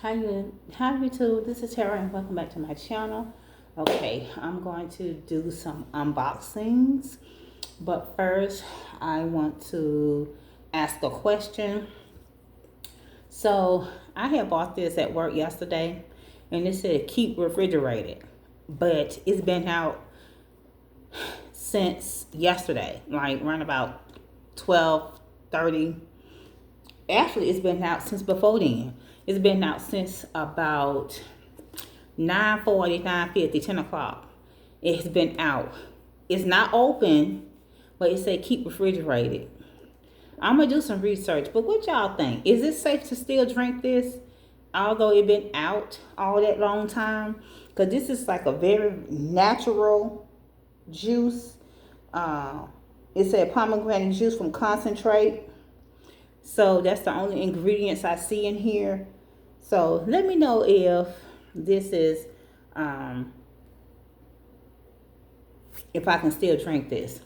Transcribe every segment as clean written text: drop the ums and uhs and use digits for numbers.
Hi YouTube, this is Tara and welcome back to my channel. Okay, I'm going to do some unboxings, but first I want to ask a question. So I had bought this at work yesterday and it said keep refrigerated, but it's been out since yesterday, like around about 12:30. Actually, it's been out since before then. It's been out since about 9:40, 9:50, 10 o'clock. It's been out. It's not open, but it said keep refrigerated. I'm gonna do some research, but what y'all think? Is it safe to still drink this, although it been out all that long time? Cause this is like a very natural juice. Uh, it said pomegranate juice from concentrate. So that's the only ingredients I see in here. So let me know if this is, if I can still drink this.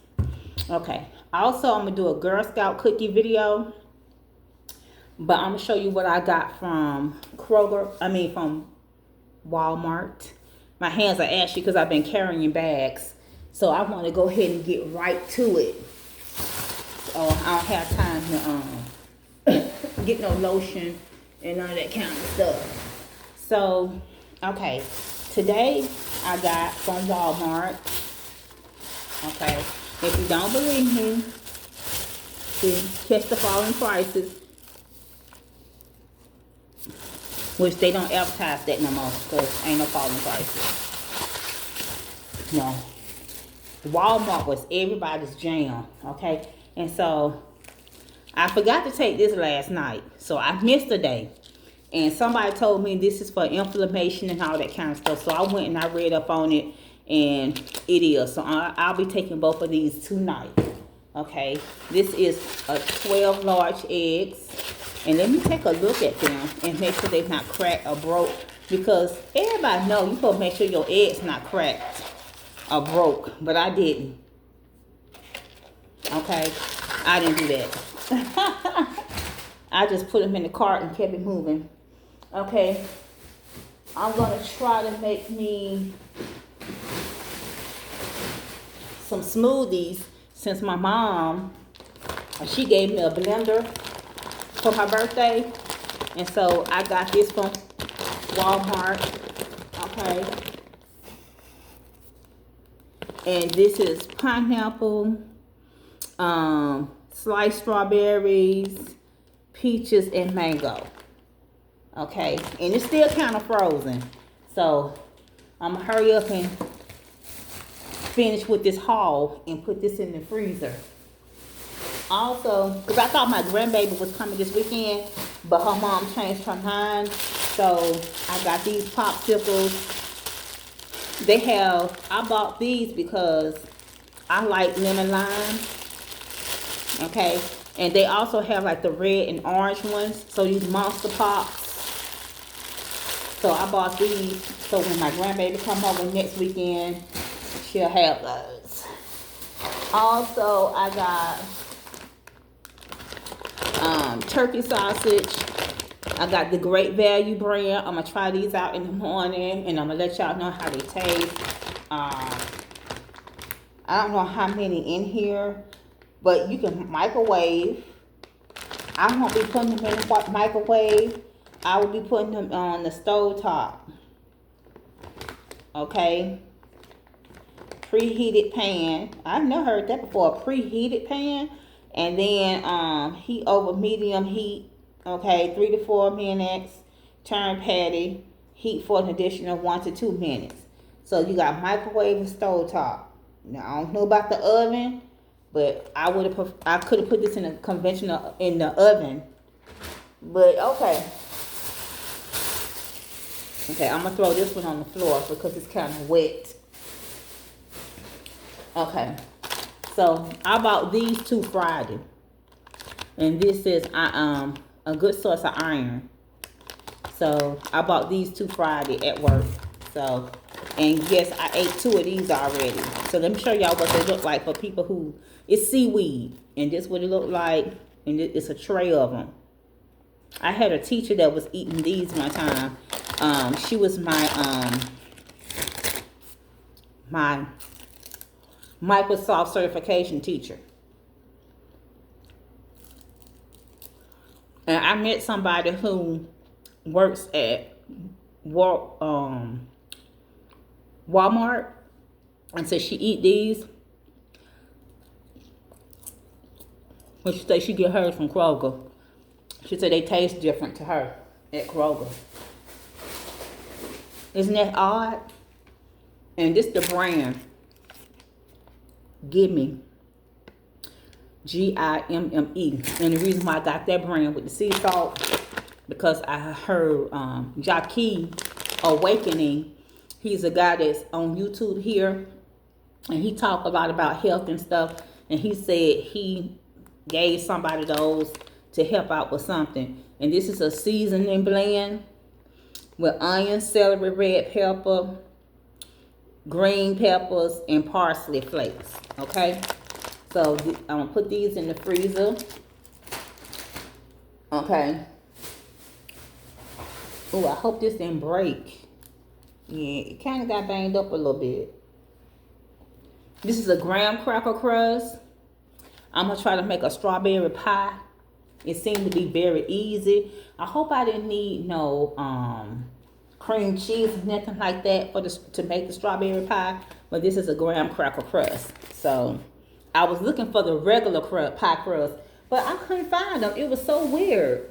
Okay. Also, I'm going to do a Girl Scout cookie video. But I'm going to show you what I got from from Walmart. My hands are ashy because I've been carrying bags. So I want to go ahead and get right to it. So I don't have time to get no lotion and none of that kind of stuff. So, okay. Today I got from Walmart. Okay. If you don't believe me, then catch the falling prices. Which they don't advertise that no more because ain't no falling prices. No. Walmart was everybody's jam. Okay. And so I forgot to take this last night. So I missed a day. And somebody told me this is for inflammation and all that kind of stuff. So I went and I read up on it. And it is. So I'll be taking both of these tonight. Okay. This is a 12 large eggs. And let me take a look at them and make sure they're not cracked or broke. Because everybody know you supposed to make sure your eggs not cracked or broke. But I didn't. Okay. I didn't do that. I just put them in the cart and kept it moving. Okay. I'm going to try to make me some smoothies since my mom, she gave me a blender for my birthday. And so I got this from Walmart. Okay. And this is pineapple, sliced strawberries, peaches, and mango. Okay. And it's still kind of frozen. So I'm going to hurry up and finish with this haul and put this in the freezer. Also, because I thought my grandbaby was coming this weekend, but her mom changed her mind. So I got these popsicles. I bought these because I like lemon lime. Okay. And they also have like the red and orange ones. So these monster pops. So I bought these. So when my grandbaby come over next weekend, she'll have those. Also, I got turkey sausage. I got the Great Value brand. I'm going to try these out in the morning. And I'm going to let y'all know how they taste. I don't know how many in here. But you can microwave. I won't be putting them in the microwave. I will be putting them on the stove top. Okay. Preheated pan. I've never heard that before. A preheated pan. And then heat over medium heat. Okay, 3 to 4 minutes. Turn patty. Heat for an additional 1 to 2 minutes. So you got microwave and stove top. Now I don't know about the oven, but I could have put this in a conventional in the oven. But okay. Okay, I'm gonna throw this one on the floor because it's kind of wet. Okay, so I bought these two Friday, and this is a good source of iron. So I bought these two Friday at work. So, and yes, I ate 2 of these already. So let me show y'all what they look like for people who, it's seaweed, and this is what it look like, and it's a tray of them. I had a teacher that was eating these one time. She was my Microsoft certification teacher. And I met somebody who works at Walmart, and said she eat these. But she said she get hers from Kroger. She said they taste different to her at Kroger. Isn't that odd? And this the brand Gimme, Gimme. And the reason why I got that brand with the sea salt, because I heard Jackie Awakening. He's a guy that's on YouTube here, and he talked a lot about health and stuff. And he said he gave somebody those to help out with something. And this is a seasoning blend with onion, celery, red pepper, green peppers, and parsley flakes. Okay, so I'm gonna put these in the freezer. Okay. Oh, I hope this didn't break. Yeah, it kind of got banged up a little bit. This is a graham cracker crust. I'm gonna try to make a strawberry pie. It seemed to be very easy. I hope I didn't need no cream cheese or nothing like that to make the strawberry pie. But this is a graham cracker crust. So I was looking for the regular pie crust, but I couldn't find them. It was so weird.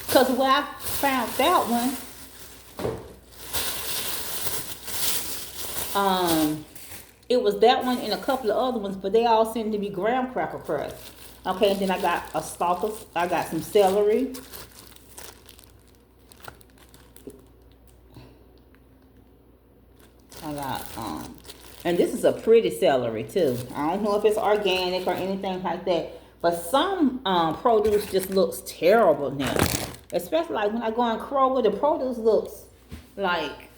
Because when I found that one, it was that one and a couple of other ones, but they all seem to be graham cracker crust. Okay, and then I got I got some celery. I got and this is a pretty celery too. I don't know if it's organic or anything like that, but some produce just looks terrible now. Especially like when I go in Kroger, the produce looks like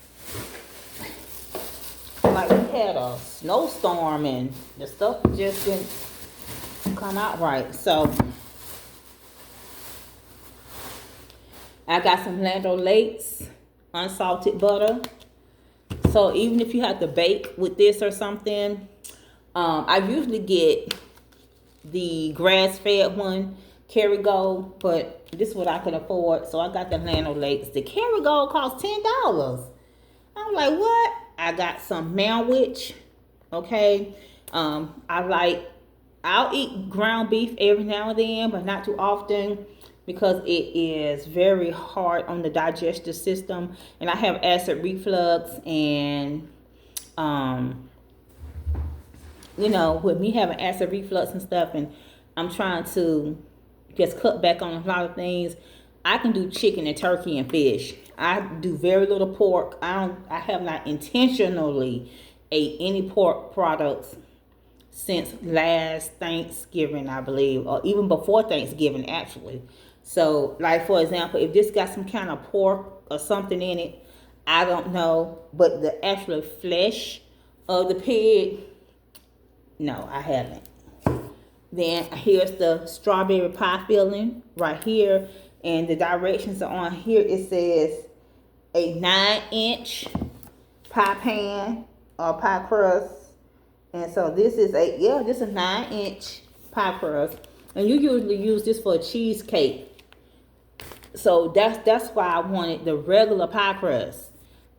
we had a snowstorm and the stuff just didn't come out right. So I got some Land O'Lakes unsalted butter. So even if you have to bake with this or something, I usually get the grass-fed one, Kerrygold, but this is what I can afford. So I got the Land O'Lakes. The Kerrygold costs $10. I'm like, what? I got some Manwich. Okay. I'll eat ground beef every now and then, but not too often, because it is very hard on the digestive system. And I have acid reflux, and with me having acid reflux and stuff, and I'm trying to just cut back on a lot of things. I can do chicken and turkey and fish. I do very little pork. I have not intentionally ate any pork products since last Thanksgiving, I believe, or even before Thanksgiving, actually. So, like, for example, if this got some kind of pork or something in it, I don't know. But the actual flesh of the pig, no, I haven't. Then here's the strawberry pie filling right here. And the directions are on here. It says a 9-inch pie pan or pie crust. And so this is a 9-inch pie crust. And you usually use this for a cheesecake. So that's why I wanted the regular pie crust.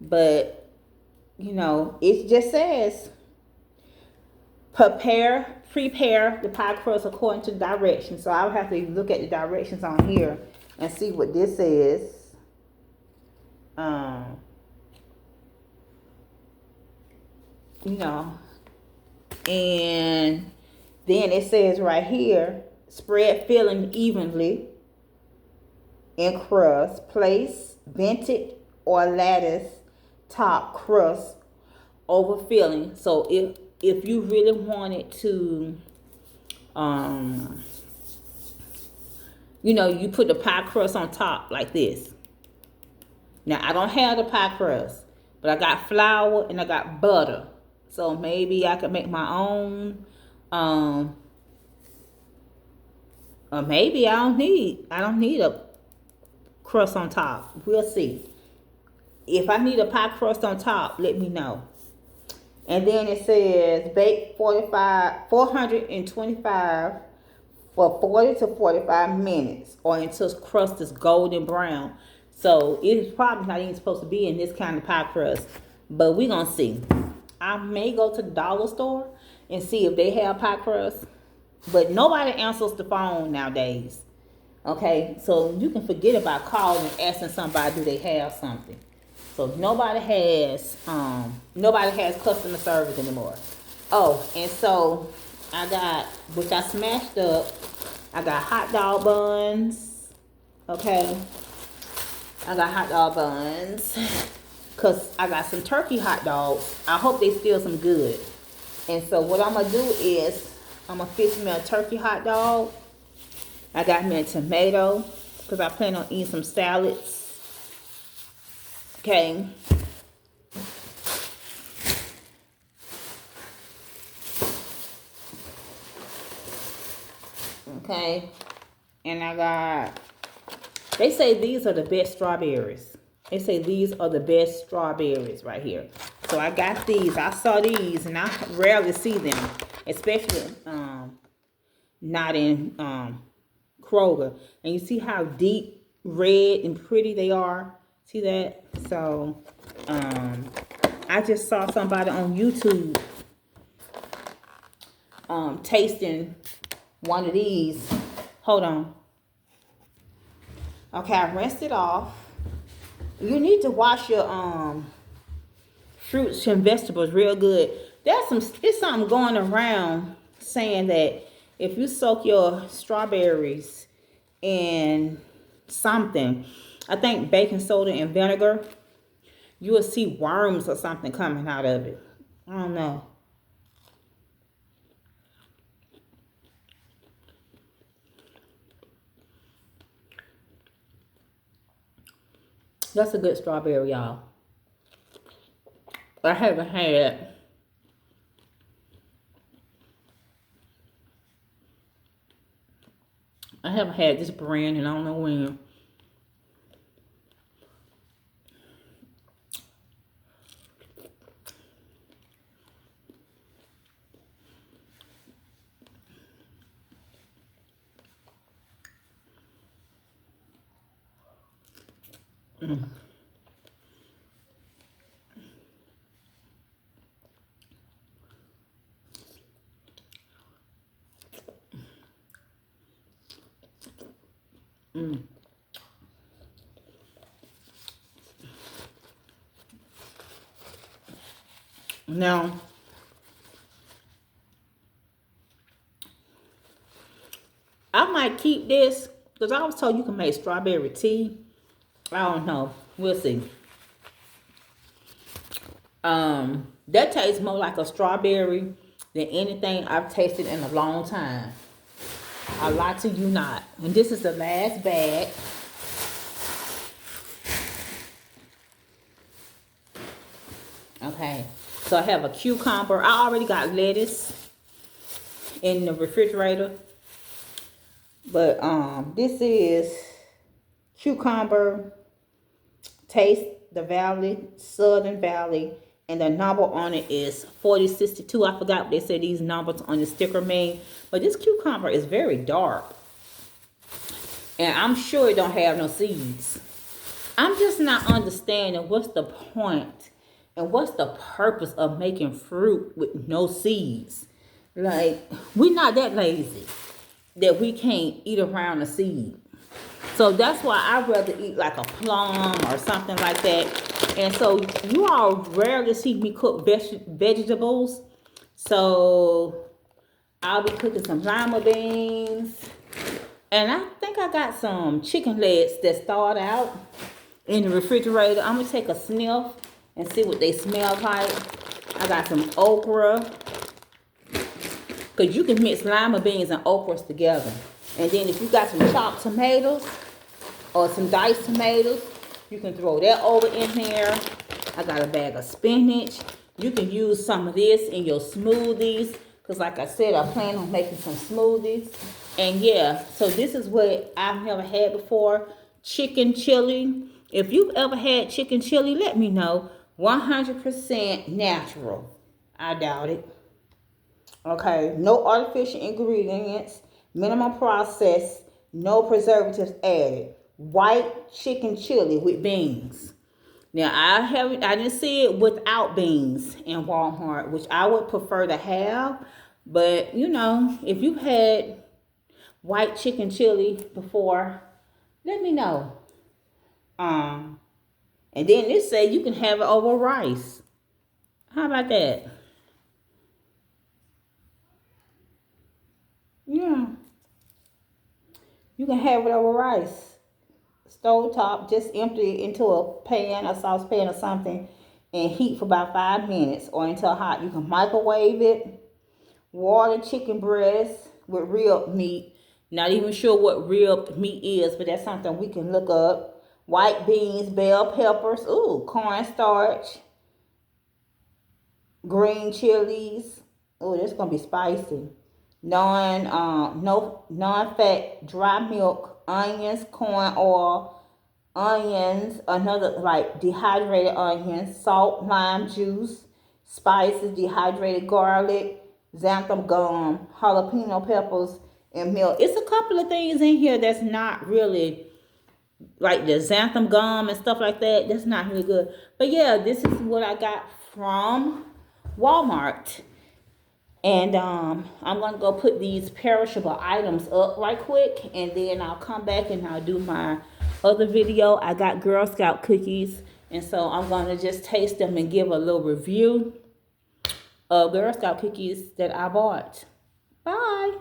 But, it just says prepare the pie crust according to the directions. So I'll have to look at the directions on here and see what this is. And then it says right here, spread filling evenly in crust. Place vented or lattice top crust over filling. So if you really wanted to, you put the pie crust on top like this. Now, I don't have the pie crust, but I got flour and I got butter. So maybe I could make my own Or maybe I don't need a crust on top. We'll see. If I need a pie crust on top, let me know. And then it says bake 425 for 40 to 45 minutes or until crust is golden brown. So it's probably not even supposed to be in this kind of pie crust, but we're going to see. I may go to the dollar store and see if they have pie crust, but nobody answers the phone nowadays. Okay, so you can forget about calling and asking somebody, do they have something? So nobody has customer service anymore. Oh, and so I got, which I smashed up, I got hot dog buns. Okay, I got hot dog buns because I got some turkey hot dogs. I hope they still some good. And so what I'm gonna do is I'm gonna fix me a turkey hot dog. I got me a tomato because I plan on eating some salads. Okay. Okay. And I got, they say these are the best strawberries. They say these are the best strawberries right here. So I got these. I saw these and I rarely see them, especially not in Kroger. And you see how deep red and pretty they are? See that? So I just saw somebody on YouTube tasting one of these. Hold on. Okay, I rinsed it off. You need to wash your fruits and vegetables real good. It's something going around saying that if you soak your strawberries in something, I think baking soda and vinegar, you will see worms or something coming out of it. I don't know. That's a good strawberry, y'all. I haven't had this brand and I don't know when. Now, I might keep this because I was told you can make strawberry tea. I don't know. We'll see. That tastes more like a strawberry than anything I've tasted in a long time. I lie to you not. And this is the last bag. Okay. So I have a cucumber. I already got lettuce in the refrigerator. But this is cucumber, Taste the Valley, Southern Valley, and the number on it is 4062. I forgot what they said these numbers on the sticker mean. But this cucumber is very dark. And I'm sure it don't have no seeds. I'm just not understanding what's the point and what's the purpose of making fruit with no seeds. Like, we're not that lazy that we can't eat around a seed. So that's why I'd rather eat like a plum or something like that. And so you all rarely see me cook vegetables. So I'll be cooking some lima beans. And I think I got some chicken legs that thawed out in the refrigerator. I'm going to take a sniff and see what they smell like. I got some okra. Because you can mix lima beans and okras together. And then if you got some chopped tomatoes or some diced tomatoes, you can throw that over in here. I got a bag of spinach. You can use some of this in your smoothies. Because like I said, I plan on making some smoothies. And yeah, so this is what I've never had before. Chicken chili. If you've ever had chicken chili, let me know. 100% natural. I doubt it. Okay, no artificial ingredients, minimal process, no preservatives added. White chicken chili with beans. Now I didn't see it without beans in Walmart, which I would prefer to have. But you know, if you've had white chicken chili before, let me know. Um, and then this say you can have it over rice. How about that? Yeah, you can have it over rice. Stove top, just empty it into a pan, a saucepan or something, and heat for about 5 minutes or until hot. You can microwave it. Water chicken breast with rib meat. Not even sure what rib meat is, but that's something we can look up. White beans, bell peppers, ooh, cornstarch, green chilies. Oh, that's gonna be spicy. No non-fat dry milk, onions, corn oil, onions, another like dehydrated onions, salt, lime juice, spices, dehydrated garlic, xanthan gum, jalapeno peppers, and milk. It's a couple of things in here that's not really like the xanthan gum and stuff like that. That's not really good. But yeah, this is what I got from Walmart. And I'm gonna go put these perishable items up right quick, and then I'll come back and I'll do my other video. I got Girl Scout cookies, and so I'm gonna just taste them and give a little review of Girl Scout cookies that I bought. Bye.